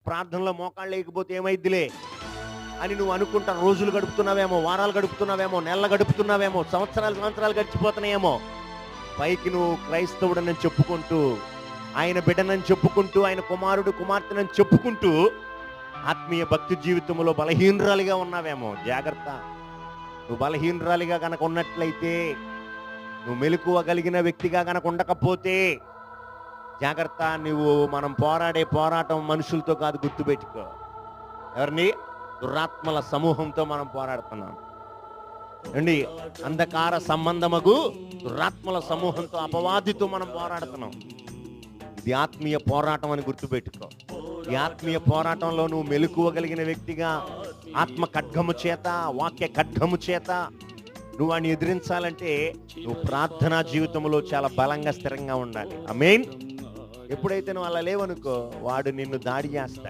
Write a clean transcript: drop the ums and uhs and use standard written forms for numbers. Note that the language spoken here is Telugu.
ప్రార్థనలో మోకాళ్ళు లేకపోతే ఏమైద్దిలే అని నువ్వు అనుకుంటా రోజులు గడుపుతున్నావేమో, వారాలు గడుపుతున్నావేమో, నెలలు గడుపుతున్నావేమో, సంవత్సరాలు గడిచిపోతున్నాయేమో. పైకి నువ్వు క్రైస్తవుడని చెప్పుకుంటూ, ఆయన బిడ్డనని చెప్పుకుంటూ, ఆయన కుమారుడు కుమార్తెనని చెప్పుకుంటూ ఆత్మీయ భక్తి జీవితంలో బలహీనరాలిగా ఉన్నావేమో. జాగ్రత్త. నువ్వు బలహీనరాలిగా కనుక ఉన్నట్లయితే, నువ్వు మెలకువగలిగిన వ్యక్తిగా కనుక ఉండకపోతే జాగ్రత్త. మనం పోరాడే పోరాటం మనుషులతో కాదు, గుర్తుపెట్టుకో. ఎవరిని? దురాత్మల సమూహంతో మనం పోరాడుతున్నాం అండి. అంధకార సంబంధమగు దురాత్మల సమూహంతో, అపవాదితో మనం పోరాడుతున్నాం. ఇది ఆత్మీయ పోరాటం అని గుర్తుపెట్టుకో. ఈ ఆత్మీయ పోరాటంలో నువ్వు మెలకువగలిగిన వ్యక్తిగా ఆత్మ ఖడ్గము చేత, వాక్య ఖడ్గము చేత నువ్వు వాడిని ఎదిరించాలంటే నువ్వు ప్రార్థనా జీవితంలో చాలా బలంగా స్థిరంగా ఉండాలి. ఆమేన్. ఎప్పుడైతే నువ్వు అలా లేవనుకో, వాడు నిన్ను దాడి చేస్తాడు.